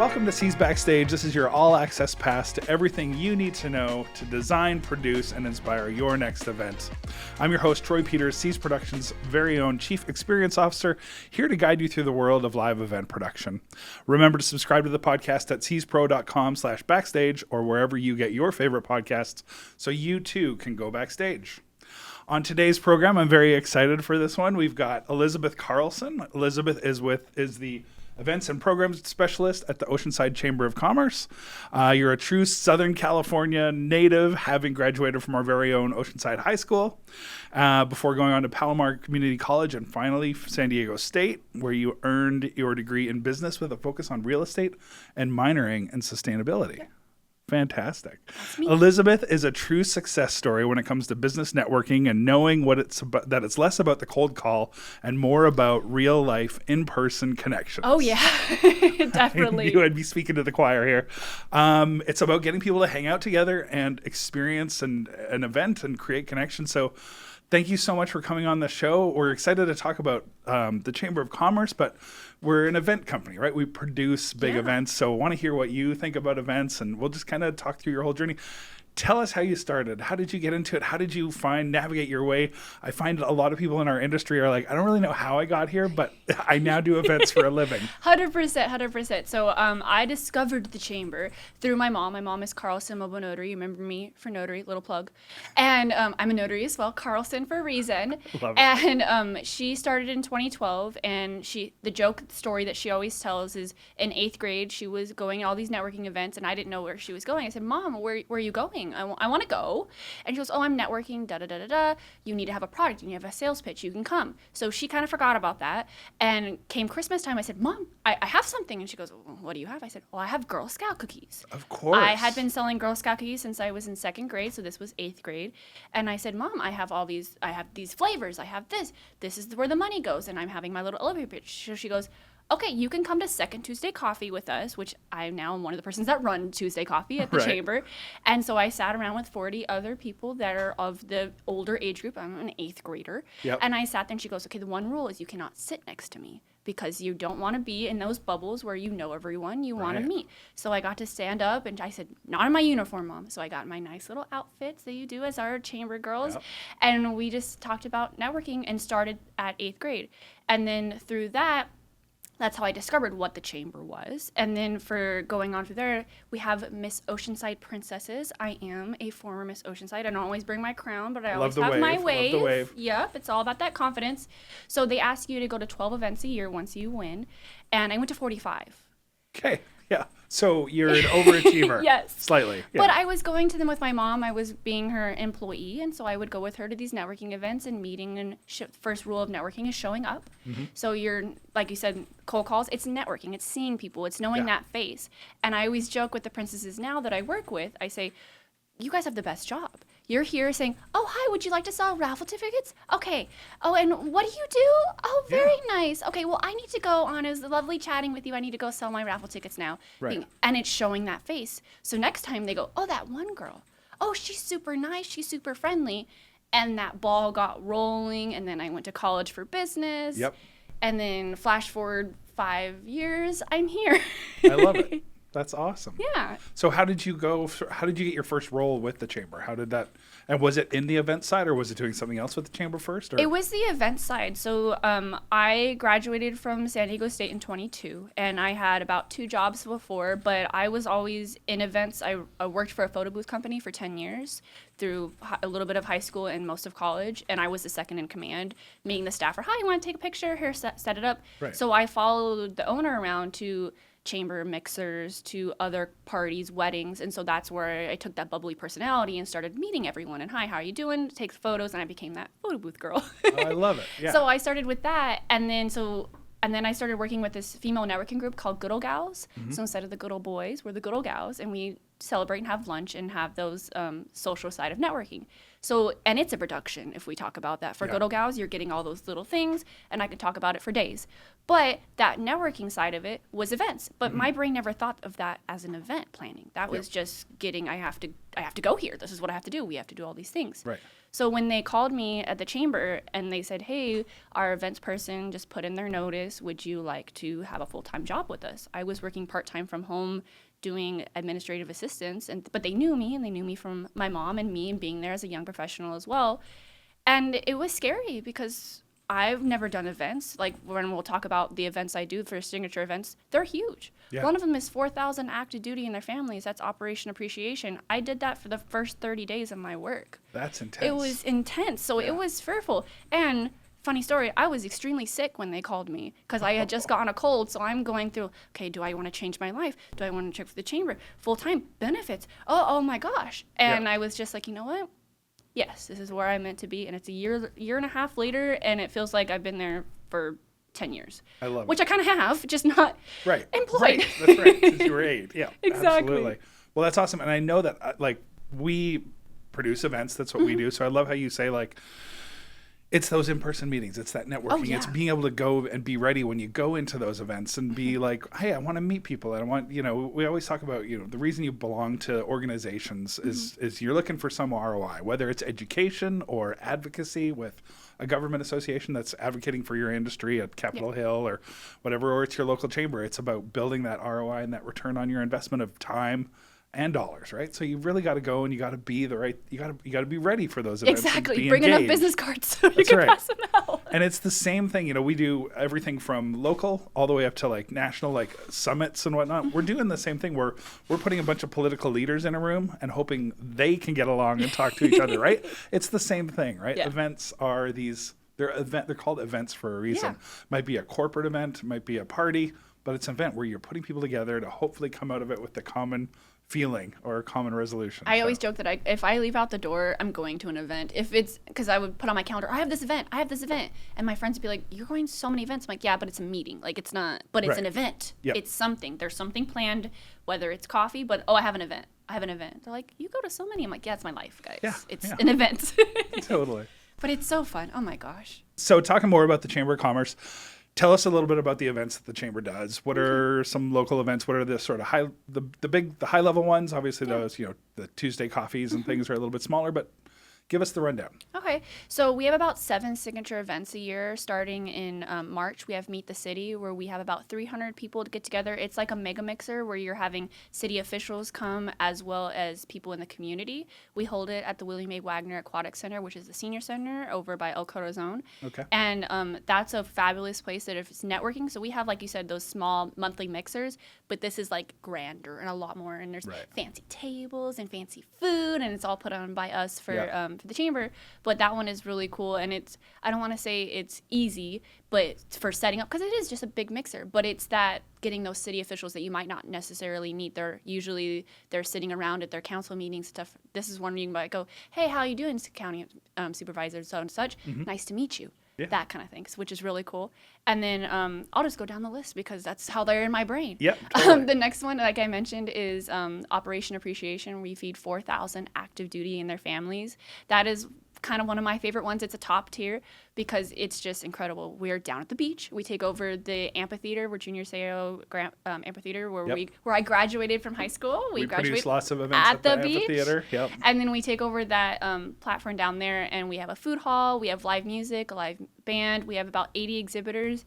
Welcome to SEAS Backstage. This is your all-access pass to everything you need to know to design, produce, and inspire your next event. I'm your host, Troy Peters, SEAS Productions' very own Chief Experience Officer, here to guide you through the world of live event production. Remember to subscribe to the podcast at seaspro.com/backstage or wherever you get your favorite podcasts so you too can go backstage. On today's program, I'm very excited for this one. We've got Elizabeth Carlson. Elizabeth is the Events and Programs Specialist at the Oceanside Chamber of Commerce. You're a true Southern California native, having graduated from our very own Oceanside High School, before going on to Palomar Community College and finally San Diego State, where you earned your degree in business with a focus on real estate and minoring in sustainability. Fantastic. Elizabeth is a true success story when it comes to business networking and knowing what it's about, that it's less about the cold call and more about real life in-person connections. Oh yeah, definitely. I knew I'd be speaking to the choir here. It's about getting people to hang out together and experience an event and create connections. So thank you so much for coming on the show. We're excited to talk about the Chamber of Commerce, but we're an event company, right? We produce big events. So I want to hear what you think about events, and we'll just kind of talk through your whole journey. Tell us how you started. How did you get into it? How did you navigate your way? I find a lot of people in our industry are like, I don't really know how I got here, but I now do events for a living. 100%. So I discovered the chamber through my mom. My mom is Carlson Mobile Notary. You remember me for notary, little plug. And I'm a notary as well, Carlson for a reason. Love it. And she started in 2012, and the story that she always tells is in 8th grade, she was going to all these networking events, and I didn't know where she was going. I said, Mom, where are you going? I want to go. And she goes, oh, I'm networking, da-da-da-da-da. You need to have a product. You need to have a sales pitch. You can come. So she kind of forgot about that. And came Christmas time, I said, Mom, I have something. And she goes, well, what do you have? I said, well, I have Girl Scout cookies. Of course. I had been selling Girl Scout cookies since I was in 2nd grade, so this was 8th grade. And I said, Mom, I have these flavors. I have this. This is where the money goes. And I'm having my little elevator pitch. So she goes, okay, you can come to Second Tuesday Coffee with us, which I now am one of the persons that run Tuesday Coffee at the chamber. And so I sat around with 40 other people that are of the older age group. I'm an 8th grader. Yep. And I sat there and she goes, okay, the one rule is you cannot sit next to me because you don't want to be in those bubbles where you know everyone you want to meet. So I got to stand up and I said, not in my uniform, Mom. So I got my nice little outfits that you do as our chamber girls. Yep. And we just talked about networking and started at 8th grade. And then through that, that's how I discovered what the chamber was. And then for going on through there, we have Miss Oceanside Princesses. I am a former Miss Oceanside. I don't always bring my crown, but I always have my wave. Love the wave. Yep, it's all about that confidence. So they ask you to go to 12 events a year once you win. And I went to 45. Okay. Yeah. So you're an overachiever. Yes. Slightly. Yeah. But I was going to them with my mom. I was being her employee. And so I would go with her to these networking events and meeting. And first rule of networking is showing up. Mm-hmm. So you're, like you said, cold calls. It's networking. It's seeing people. It's knowing that face. And I always joke with the princesses now that I work with. I say, you guys have the best job. You're here saying, oh, hi, would you like to sell raffle tickets? Okay. Oh, and what do you do? Oh, very nice. Okay, well, I need to go on. It was lovely chatting with you. I need to go sell my raffle tickets now. Right. And it's showing that face. So next time they go, oh, that one girl. Oh, she's super nice. She's super friendly. And that ball got rolling. And then I went to college for business. Yep. And then flash forward 5 years, I'm here. I love it. That's awesome. Yeah. So how did you get your first role with the chamber? How did that, and was it in the event side or was it doing something else with the chamber first? Or? It was the event side. So I graduated from San Diego State in 22, and I had about 2 jobs before, but I was always in events. I worked for a photo booth company for 10 years through a little bit of high school and most of college, and I was the second in command, meeting the staffer. Hi, you want to take a picture? Here, set it up. Right. So I followed the owner around to chamber mixers, to other parties, weddings, and so that's where I took that bubbly personality and started meeting everyone. And hi, how are you doing? Take photos, and I became that photo booth girl. Oh, I love it. Yeah. So I started with that, and then I started working with this female networking group called Good Ol' Gals. Mm-hmm. So instead of the Good Ol' Boys, we're the Good Ol' Gals, and we celebrate and have lunch and have those social side of networking. So, and it's a production if we talk about that. For Yeah. Good Old Gals, you're getting all those little things, and I could talk about it for days. But that networking side of it was events. But my brain never thought of that as an event planning. That was just getting, I have to go here. This is what I have to do. We have to do all these things. Right. So when they called me at the chamber and they said, hey, our events person just put in their notice, would you like to have a full-time job with us? I was working part-time from home doing administrative assistance, but they knew me, and they knew me from my mom and me and being there as a young professional as well. And it was scary because I've never done events. Like when we'll talk about the events I do for signature events, they're huge. Yeah. One of them is 4,000 active duty in their families. That's Operation Appreciation. I did that for the first 30 days of my work. That's intense. It was intense. So it was fearful. And funny story, I was extremely sick when they called me because I had just gotten a cold. So I'm going through, okay, do I want to change my life? Do I want to check for the chamber? Full-time benefits. Oh my gosh. And I was just like, you know what? Yes, this is where I'm meant to be. And it's a year and a half later, and it feels like I've been there for 10 years. I love it. Which I kind of have, just not employed. Right. That's right. Since you were 8. Yeah. Exactly. Absolutely. Well, that's awesome. And I know that like we produce events. That's what we do. So I love how you say like, it's those in-person meetings. It's that networking. Oh, yeah. It's being able to go and be ready when you go into those events and be like, hey, I want to meet people. And I want, we always talk about, the reason you belong to organizations is you're looking for some ROI, whether it's education or advocacy with a government association that's advocating for your industry at Capitol Hill or whatever, or it's your local chamber. It's about building that ROI and that return on your investment of time and dollars, right? So you really got to go and you got to be you got to be ready for those events. Exactly. Bring enough business cards so That's you can right. pass them out. And it's the same thing. We do everything from local all the way up to like national, like summits and whatnot. We're doing the same thing. We're putting a bunch of political leaders in a room and hoping they can get along and talk to each other, right? It's the same thing, right? Yeah. Events are they're called events for a reason. Yeah. Might be a corporate event, might be a party, but it's an event where you're putting people together to hopefully come out of it with the common feeling or a common resolution. I always joke that if I leave out the door, I'm going to an event. If it's because I would put on my calendar, I have this event, and my friends would be like, "You're going to so many events." I'm like, "Yeah, but it's a meeting. Like it's not, but it's Right. an event. Yep. It's something. There's something planned, whether it's coffee, but I have an event. I have an event." They're like, "You go to so many." I'm like, "Yeah, it's my life, guys. Yeah, It's yeah. an event." Totally. But it's so fun. Oh my gosh. So talking more about the Chamber of Commerce, tell us a little bit about the events that the Chamber does. What are some local events? What are the sort of the high level ones? Obviously those, the Tuesday coffees and things are a little bit smaller, but give us the rundown. Okay, so we have about 7 signature events a year. Starting in March, we have Meet the City, where we have about 300 people to get together. It's like a mega mixer where you're having city officials come as well as people in the community. We hold it at the William A. Wagner Aquatic Center, which is the senior center over by El Corazon. Okay. And that's a fabulous place that if it's networking. So we have, like you said, those small monthly mixers, but this is like grander and a lot more. And there's fancy tables and fancy food, and it's all put on by us for the chamber. But that one is really cool, and I don't want to say it's easy, but for setting up, because it is just a big mixer, but it's that getting those city officials that you might not necessarily meet. They're sitting around at their council meetings and stuff. This is one you might go, "Hey, how you doing, county supervisor so and such? Nice to meet you." Yeah. That kind of thing, which is really cool. And then I'll just go down the list because that's how they're in my brain. Yep, totally. The next one, like I mentioned, is Operation Appreciation. We feed 4,000 active duty and their families. That is kind of one of my favorite ones. It's a top tier because it's just incredible. We're down at the beach. We take over the amphitheater, we're Junior Sao Amphitheater, where I graduated from high school. We graduated produce lots of events at the amphitheater. Yep. And then we take over that platform down there, and we have a food hall, we have live music, a live band, we have about 80 exhibitors.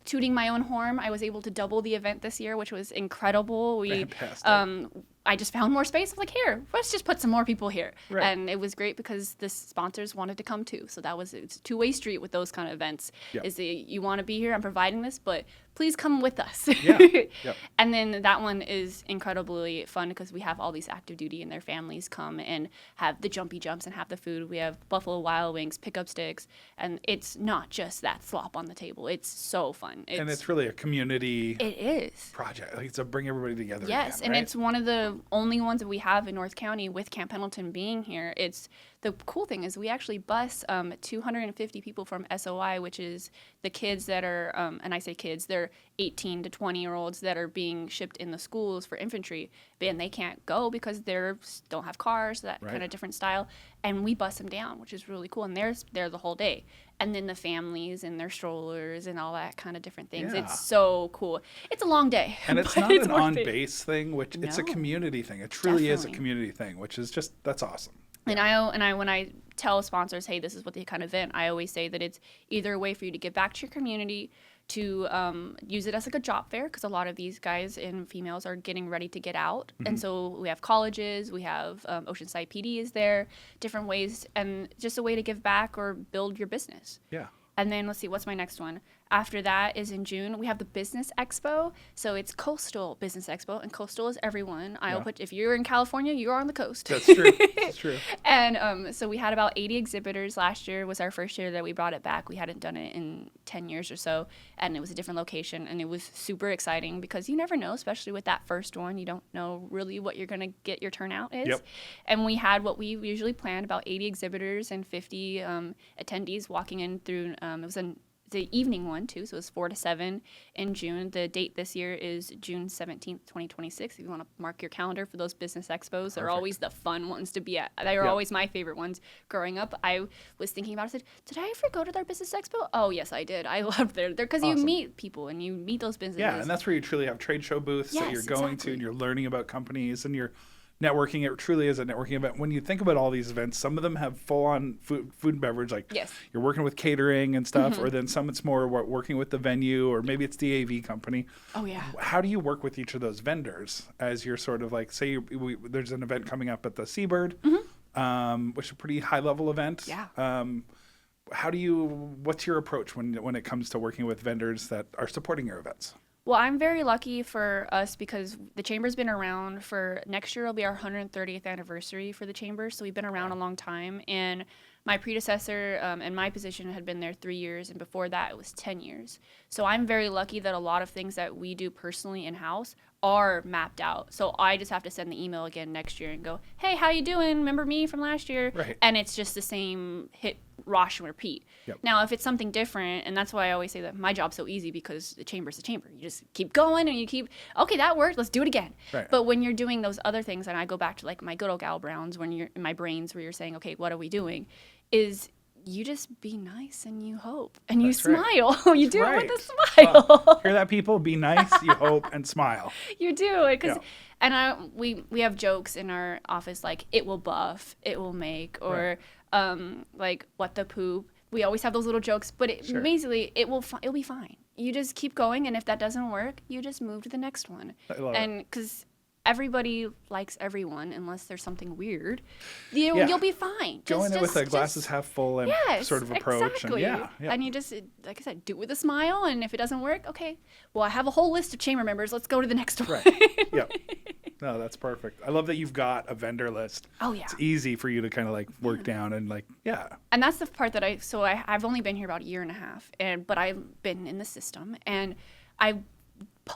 Tooting my own horn, I was able to double the event this year, which was incredible. Fantastic. I just found more space. I'm like, here, let's just put some more people here. Right. And it was great because the sponsors wanted to come too. So it's a two-way street with those kind of events. Yep. Is that you want to be here, I'm providing this, but please come with us. Yeah. Yep. And then that one is incredibly fun because we have all these active duty and their families come and have the jumpy jumps and have the food. We have Buffalo Wild Wings, pickup sticks, and it's not just that slop on the table. It's so fun. And it's really a community It is. project. Like it's a bring everybody together. Yes, again, and right? it's one of the only ones that we have in North County with Camp Pendleton being here. the cool thing is we actually bus 250 people from SOI, which is the kids that are, and I say kids, they're 18 to 20-year-olds that are being shipped in the schools for infantry, and they can't go because they don't have cars, that kind of different style. And we bus them down, which is really cool. And they're there the whole day. And then the families and their strollers and all that kind of different things. Yeah. It's so cool. It's a long day. And it's not an on-base thing, which it's a community thing. It truly is a community thing, which is just, that's awesome. And I when I tell sponsors, hey, this is what the kind of event, I always say that it's either a way for you to give back to your community, to use it as like a job fair, because a lot of these guys and females are getting ready to get out. And so we have colleges, we have Oceanside PD is there, different ways, and just a way to give back or build your business. Yeah. And then let's see, what's my next one? After that is in June, we have the Business Expo. So it's Coastal Business Expo, and coastal is everyone. I'll put, if you're in California, you're on the coast. That's true. That's true. And so we had about 80 exhibitors last year. Was our first year that we brought it back. We hadn't done it in 10 years or so, and it was a different location, and it was super exciting because you never know, especially with that first one, you don't know really what you're going to get your turnout is. Yep. And we had what we usually planned, about 80 exhibitors and 50 attendees walking in through, it was the evening one too, so it's 4 to 7 in June. The date this year is June 17th, 2026. If you want to mark your calendar for those business expos, they're always the fun ones to be at. They were always my favorite ones growing up. I was thinking about it, I said, did I ever go to their business expo? Oh, yes, I did. I loved there because you meet people and you meet those businesses. Yeah, and that's where you truly have trade show booths that you're going to, and you're learning about companies, and you're networking. It truly is a networking event. When you think about all these events, some of them have full-on food and beverage, like you're working with catering and stuff, or then some it's more working with the venue, or maybe it's the AV company. Oh, yeah. How do you work with each of those vendors as you're sort of like, say there's an event coming up at the Seabird, which is a pretty high-level event. Yeah. What's your approach when it comes to working with vendors that are supporting your events? Well, I'm very lucky for us because the Chamber's been around for, next year will be our 130th anniversary for the Chamber, so we've been around a long time. And my predecessor and my position had been there 3 years, and before that it was 10 years. So I'm very lucky that a lot of things that we do personally in-house are mapped out. So I just have to send the email again next year and go, hey, how you doing? Remember me from last year? Right. And it's just the same hit, wash, and repeat. Yep. Now, if it's something different, and that's why I always say that my job's so easy, because the Chamber's the Chamber. You just keep going and you keep, okay, that worked, let's do it again. Right. But when you're doing those other things, and I go back to like my good old gal Browns, when you're in my brains where you're saying, okay, what are we doing? Is you just be nice and you hope and you smile. Right. You do it with a smile. Hear that, people? Be nice, you hope, and smile. You do it because, and we have jokes in our office like it will buff, it will make, or like what the poop. We always have those little jokes, but basically it'll be fine. You just keep going, and if that doesn't work, you just move to the next one. I love and because everybody likes everyone unless there's something weird, you'll be fine. Go in there with a glasses half full and sort of approach. Exactly. And and you just, like I said, do it with a smile, and if it doesn't work, okay, well, I have a whole list of chamber members. Let's go to the next one. Right. Yep. No, that's perfect. I love that you've got a vendor list. Oh, yeah. It's easy for you to kind of like work down and like, And that's the part that I've only been here about a year and a half, but I've been in the system, and I've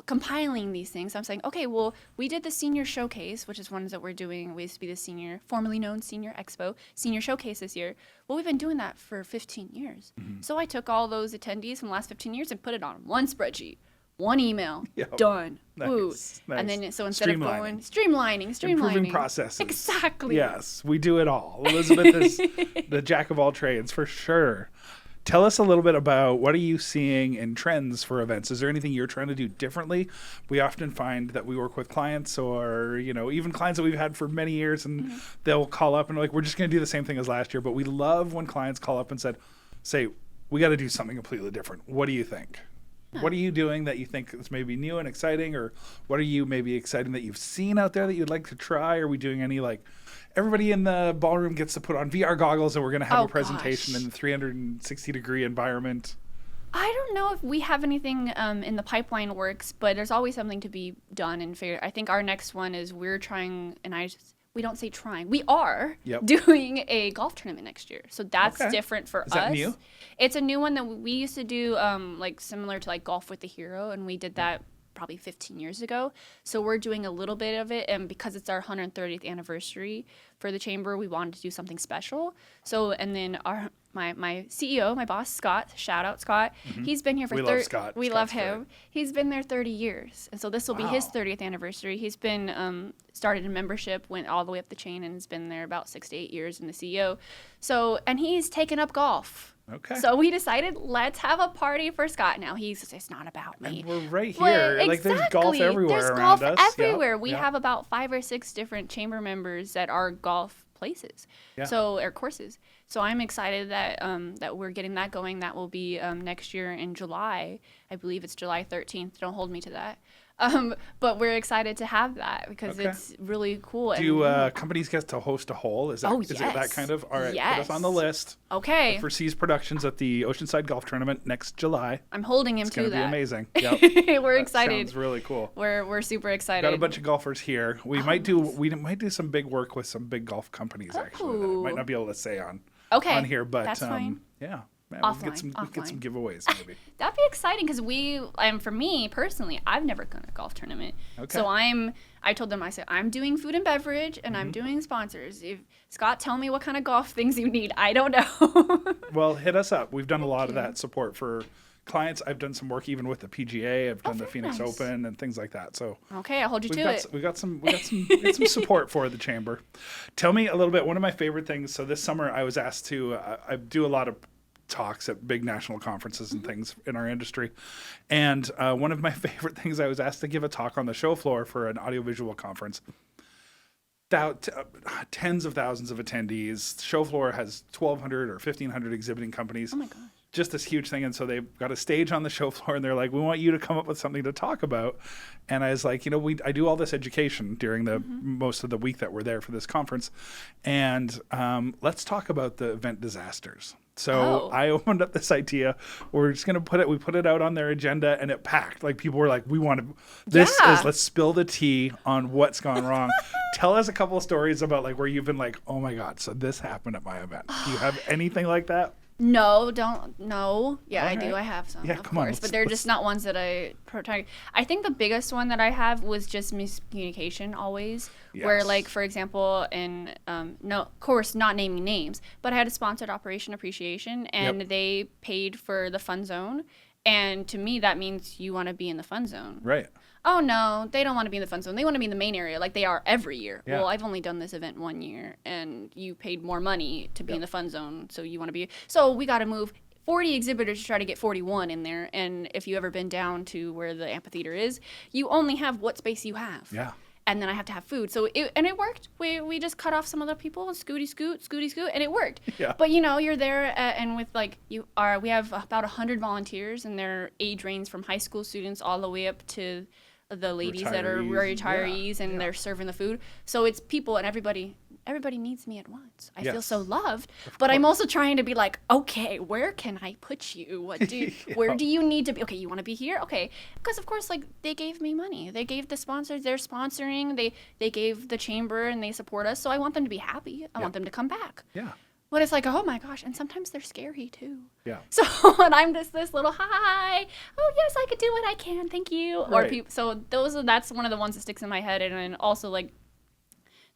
compiling these things. I'm saying, okay, well, we did the senior showcase, which is ones that we're doing. We used to be the formerly known Senior Expo, senior showcase this year. Well, we've been doing that for 15 years. So I took all those attendees from the last 15 years and put it on one spreadsheet, one email, done. Nice. And then, so instead of going, streamlining. Improving processes. Exactly. Yes, we do it all. Elizabeth is the jack of all trades, for sure. Tell us a little bit about what are you seeing in trends for events? Is there anything you're trying to do differently? We often find that we work with clients or, even clients that we've had for many years, and they'll call up and like, we're just going to do the same thing as last year. But we love when clients call up and say, we got to do something completely different. What do you think? What are you doing that you think is maybe new and exciting, or what are you maybe exciting that you've seen out there that you'd like to try? Are we doing any everybody in the ballroom gets to put on VR goggles and we're going to have a presentation in the 360-degree environment? I don't know if we have anything in the pipeline works, but there's always something to be done and figured. I think our next one is we're trying, and we don't say trying. We are doing a golf tournament next year. So that's different for us. Is that new? It's a new one that we used to do similar to Golf with the Hero, and we did that probably 15 years ago. So we're doing a little bit of it, and because it's our 130th anniversary for the chamber, we wanted to do something special. So, and then my CEO, my boss, Scott, shout out Scott, he's been here for We love Scott. We Scott's love him. great. He's been there 30 years, and so this will be his 30th anniversary. He's been started in membership, went all the way up the chain, and has been there about 6 to 8 years in the CEO. So, and he's taken up golf. Okay. So we decided, let's have a party for Scott. Now it's not about me. And we're right Well, here. Like there's golf everywhere There's around golf us. everywhere. Yep, We yep. have about 5 or 6 different chamber members that are golf places. Yeah. So or courses. So I'm excited that that we're getting that going. That will be next year in July. I believe it's July 13th. Don't hold me to that. But we're excited to have that because it's really cool. Do companies get to host a hole? Is it that kind of? All right, put us on the list. Okay. For SEAS Productions at the Oceanside Golf Tournament next July. I'm holding him It's to going to be that. amazing. Yep. We're That excited. sounds really cool. We're super excited. Got a bunch of golfers here. We might do some big work with some big golf companies actually. That I might not be able to say on here, but that's fine. yeah. Man, we get some giveaways maybe. That'd be exciting because for me personally, I've never done a golf tournament. Okay. So I told them, I said, I'm doing food and beverage and I'm doing sponsors. If Scott, tell me what kind of golf things you need. I don't know. Well, hit us up. We've done a lot of that support for clients. I've done some work even with the PGA. I've done the Phoenix nice. Open and things like that. So Okay, I'll hold you to it. we got some support for the chamber. Tell me a little bit. One of my favorite things. So this summer I was asked to I do a lot of talks at big national conferences and things in our industry. And one of my favorite things, I was asked to give a talk on the show floor for an audiovisual conference. Tens of thousands of attendees. Show floor has 1,200 or 1,500 exhibiting companies. Oh my gosh. Just this huge thing. And so they've got a stage on the show floor and they're like, we want you to come up with something to talk about. And I was like, I do all this education during the most of the week that we're there for this conference. And let's talk about the event disasters. So I opened up this idea. We're just going to we put it out on their agenda and it packed. Like people were like, let's spill the tea on what's gone wrong. Tell us a couple of stories about like where you've been like, oh my God, so this happened at my event. Do you have anything like that? No, don't. No. Yeah, All I do. right. I have some, Yeah, of come on, course. But they're just not ones that I protect. I think the biggest one that I have was just miscommunication always. Where, Yes. like, for example, in, of course, not naming names, but I had a sponsored Operation Appreciation, and they paid for the fun zone. And to me, that means you want to be in the fun zone. Right. Oh, no, they don't want to be in the fun zone. They want to be in the main area like they are every year. Yeah. Well, I've only done this event 1 year, and you paid more money to be in the fun zone, so you want to be. So we got to move 40 exhibitors to try to get 41 in there. And if you've ever been down to where the amphitheater is, you only have what space you have. Yeah. And then I have to have food. So it worked. We just cut off some other people and scooty scoot, and it worked. Yeah. But you're there and with like we have about 100 volunteers, and their age range from high school students all the way up to the ladies that are retirees, and they're serving the food. So it's people, and everybody needs me at once. I feel so loved, but I'm also trying to be like, okay, where can I put you? Where do you need to be? Okay, you want to be here? Okay. Because of course, like, they gave me money. They gave the sponsors, they're sponsoring, they gave the chamber, and they support us. So I want them to be happy. I want them to come back. Yeah. But it's like, oh my gosh, and sometimes they're scary too. Yeah. So, and I'm just this little, hi, oh yes, I could do what I can, thank you. Right. Or people. So that's one of the ones that sticks in my head, and then also like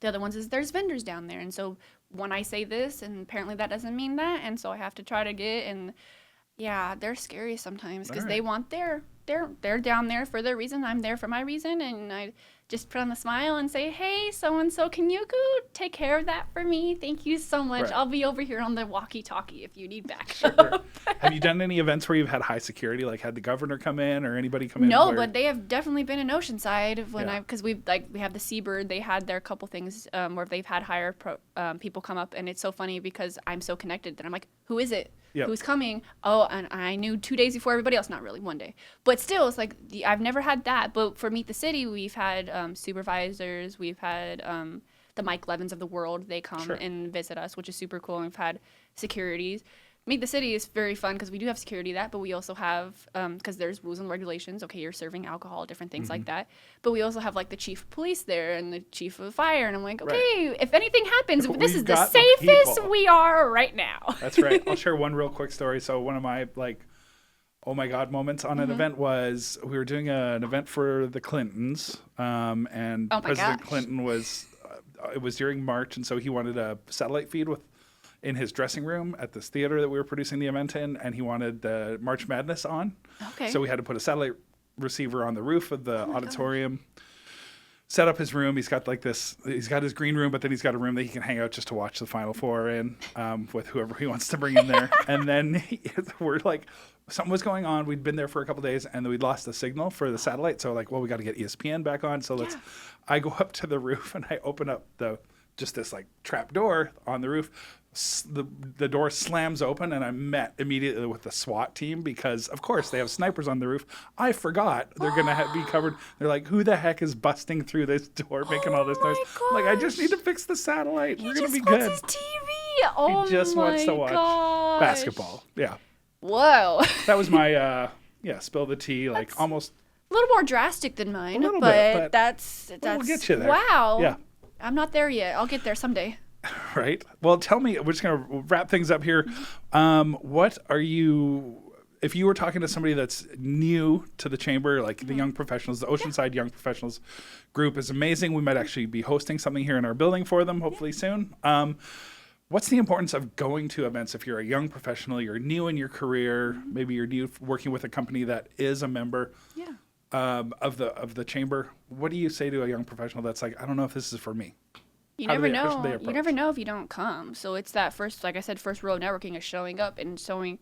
the other ones is there's vendors down there, and so when I say this, and apparently that doesn't mean that, and so I have to try to get, and yeah, they're scary sometimes because they want they're down there for their reason. I'm there for my reason, and I just put on the smile and say, hey, so-and-so, can you go take care of that for me? Thank you so much. Right. I'll be over here on the walkie-talkie if you need backup. Sure. Have you done any events where you've had high security, like had the governor come in or anybody come in? No, but they have definitely been in Oceanside because we have the Seabird. They had their couple things where they've had higher people come up, and it's so funny because I'm so connected that I'm like, who is it? Yep. Who's coming? Oh, and I knew 2 days before everybody else. Not really, 1 day, but still, it's like I've never had that. But for Meet the City, we've had supervisors. We've had the Mike Levins of the world. They come and visit us, which is super cool. And we've had securities. Meet the City is very fun because we do have security but we also have, because there's rules and regulations. Okay, you're serving alcohol, different things like that. But we also have like the chief of police there and the chief of fire. And I'm like, okay, if anything happens, this is the safest we are right now. That's right. I'll share one real quick story. So one of my oh my God moments on an event was we were doing an event for the Clintons, and Oh my President gosh. Clinton was, it was during March, and so he wanted a satellite feed in his dressing room at this theater that we were producing the event in, and he wanted the March Madness on. Okay. So we had to put a satellite receiver on the roof of the auditorium. Set up his room. He's got he's got his green room, but then he's got a room that he can hang out just to watch the Final Four in, with whoever he wants to bring in there. And then we're like, something was going on. We'd been there for a couple of days, and then we'd lost the signal for the satellite. So like, well, we got to get ESPN back on. So I go up to the roof and I open up this like trap door on the roof. The door slams open, and I'm met immediately with the SWAT team because, of course, they have snipers on the roof. I forgot they're going to be covered. They're like, who the heck is busting through this door, making all this noise? I'm like, I just need to fix the satellite. We're going to be good. His TV. Oh, He just wants to watch gosh. basketball. Yeah. Whoa. That was my, spill the tea, like almost. A little more drastic than mine, little bit, but that's we'll get you there. Wow. Yeah. I'm not there yet. I'll get there someday. Right. Well, tell me, we're just going to wrap things up here. What are you, if you were talking to somebody that's new to the chamber, like the young professionals, the Oceanside Young Professionals group is amazing. We might actually be hosting something here in our building for them, hopefully soon. What's the importance of going to events if you're a young professional, you're new in your career, maybe you're new working with a company that is a member of the chamber? What do you say to a young professional that's like, I don't know if this is for me? You How never should they know. approach? You never know if you don't come. So it's that first, like I said, first rule of networking is showing up and showing.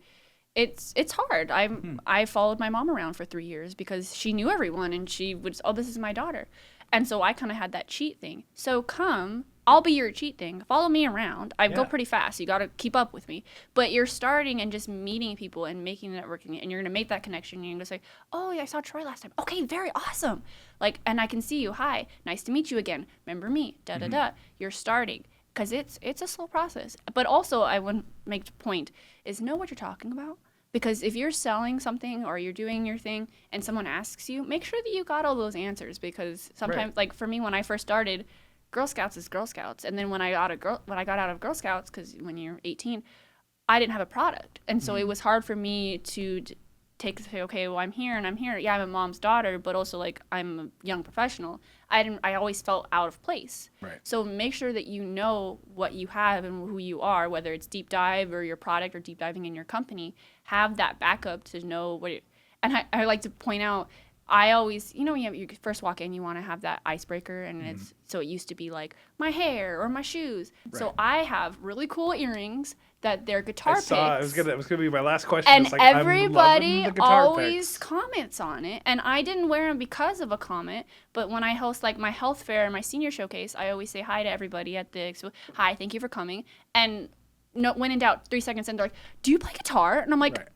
It's hard. I followed my mom around for 3 years because she knew everyone and she would, oh, this is my daughter. And so I kind of had that cheat thing. So come, I'll be your cheat thing. Follow me around. I go pretty fast. You got to keep up with me. But you're starting and just meeting people and making networking, and you're going to make that connection. And you're going to say, oh, yeah, I saw Troy last time. Okay, very awesome. Like, and I can see you. Hi, nice to meet you again. Remember me? Da-da-da. You're starting. Because it's a slow process. But also, I would make the point is know what you're talking about. Because if you're selling something or you're doing your thing and someone asks you, make sure that you got all those answers. Because sometimes, like for me, when I first started, Girl Scouts is Girl Scouts. And then when I got out of Girl Scouts, because when you're 18, I didn't have a product. And so it was hard for me to say, okay, well, I'm here and I'm here. Yeah, I'm a mom's daughter, but also like I'm a young professional. I always felt out of place. Right. So make sure that you know what you have and who you are, whether it's deep dive or your product or deep diving in your company. Have that backup to know what and I like to point out, I always, you first walk in, you want to have that icebreaker, and so it used to be like my hair or my shoes. Right. So I have really cool earrings that they're guitar picks. It was gonna be my last question. And like, everybody always picks. comments on it, and I didn't wear them because of a comment. But when I host like my health fair and my senior showcase, I always say hi to everybody at the hi, thank you for coming. And when in doubt, 3 seconds in, they're like, "Do you play guitar?" And I'm like. Right.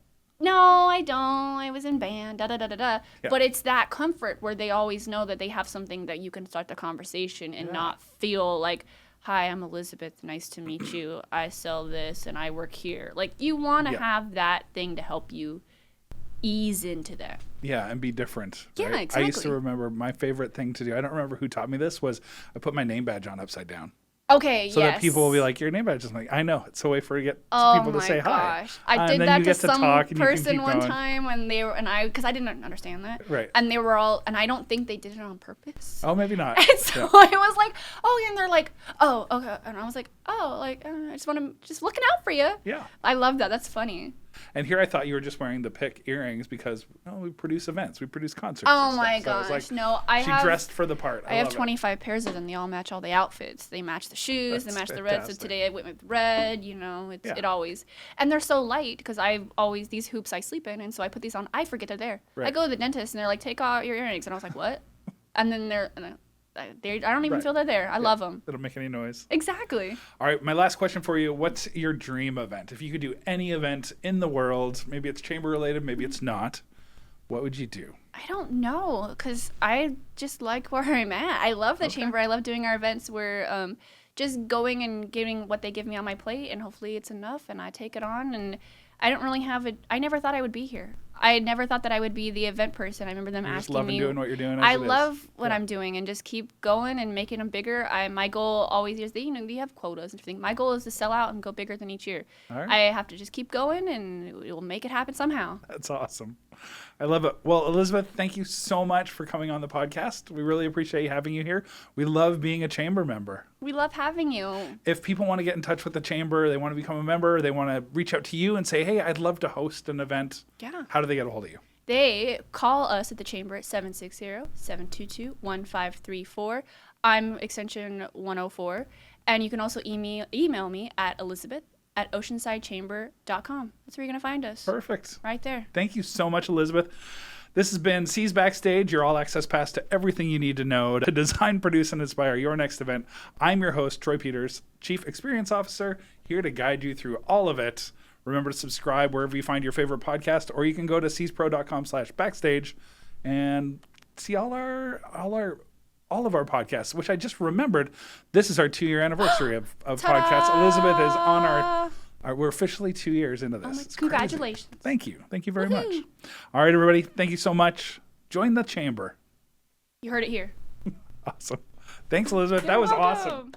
No, I don't. I was in band, da-da-da-da-da. Yeah. But it's that comfort where they always know that they have something that you can start the conversation and not feel like, hi, I'm Elizabeth. Nice to meet you. I sell this and I work here. Like, you want to have that thing to help you ease into that. Yeah, and be different. Yeah, right? exactly. I used to remember my favorite thing to do. I don't remember who taught me this. Was I put my name badge on upside down. Okay, so that people will be like, your name badge is like, I know. It's a way for people to say hi. I did that to some person one time when they were, because I didn't understand that. Right. And they were all, and I don't think they did it on purpose. Oh, maybe not. And so I was like, oh, and they're like, oh, okay. And I was like, oh, like, I just want to, just looking out for you. Yeah. I love that. That's funny. And here I thought you were just wearing the pick earrings because we produce events, we produce concerts. Oh my gosh, so like, no! She dressed for the part. I have 25 pairs of them. They all match all the outfits. They match the shoes. They match the red. So today I went with red. It always. And they're so light because these hoops I sleep in, and so I put these on. I forget they're there. Right. I go to the dentist and they're like, take off your earrings, and I was like, what? And then I don't even feel they're there. I love them. They don't make any noise. Exactly. All right, my last question for you. What's your dream event? If you could do any event in the world, maybe it's chamber related, maybe it's not, what would you do? I don't know, because I just like where I'm at. I love the chamber. I love doing our events where just going and getting what they give me on my plate, and hopefully it's enough, and I take it on, and I don't really have I never thought I would be here. I never thought that I would be the event person. I remember them You're just asking loving me. doing what you're doing. I as it is. love what I'm doing and just keep going and making them bigger. My goal always is that, we have quotas and everything. My goal is to sell out and go bigger than each year. All right. I have to just keep going and we'll make it happen somehow. That's awesome. I love it. Well, Elizabeth, thank you so much for coming on the podcast. We really appreciate having you here. We love being a chamber member. We love having you. If people want to get in touch with the chamber, they want to become a member, they want to reach out to you and say, hey, I'd love to host an event. Yeah. How do they get a hold of you? They call us at the chamber at 760-722-1534. I'm extension 104. And you can also email me at elizabeth@oceansidechamber.com. That's where you're going to find us. Perfect. Right there. Thank you so much, Elizabeth. This has been SEAS Backstage, your all-access pass to everything you need to know to design, produce, and inspire your next event. I'm your host, Troy Peters, Chief Experience Officer, here to guide you through all of it. Remember to subscribe wherever you find your favorite podcast, or you can go to seaspro.com/backstage and see all of our podcasts, which I just remembered. This is our 2-year anniversary of podcasts. Elizabeth is on our we're officially 2 years into this. It's congratulations. Crazy. Thank you. Thank you very much. All right, everybody. Thank you so much. Join the chamber. You heard it here. Awesome. Thanks, Elizabeth. You're that was welcome. awesome.